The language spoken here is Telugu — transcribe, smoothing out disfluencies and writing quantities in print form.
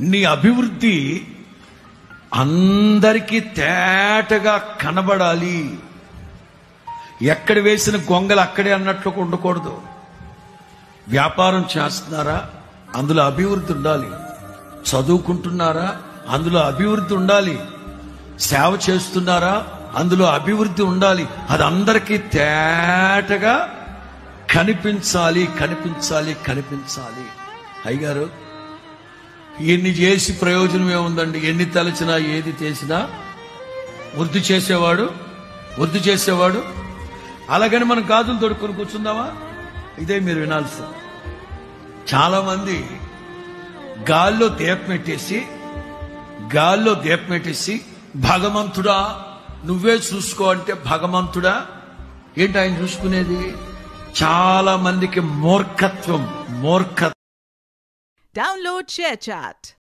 నీ అభివృద్ధి అందరికీ తేటగా కనబడాలి. ఎక్కడ వేసిన గొంగలు అక్కడే అన్నట్లు ఉండకూడదు. వ్యాపారం చేస్తున్నారా, అందులో అభివృద్ధి ఉండాలి. చదువుకుంటున్నారా, అందులో అభివృద్ధి ఉండాలి. సేవ చేస్తున్నారా, అందులో అభివృద్ధి ఉండాలి. అది అందరికీ తేటగా కనిపించాలి, కనిపించాలి, కనిపించాలి. అయ్యగారు, ఎన్ని చేసి ప్రయోజనం ఏముందండి? ఎన్ని తలచినా ఏది చేసినా వృద్ధి చేసేవాడు. అలాగని మనం గాజులు తొడుక్కొని కూర్చుందామా? ఇదే మీరు వినాల్సింది. చాలా మంది గాల్లో దీపం పెట్టేసి భగవంతుడా నువ్వే చూసుకో అంటే, భగవంతుడా ఏంటి ఆయన చూసుకునేది? చాలా మందికి మూర్ఖత్వం. Download ShareChat.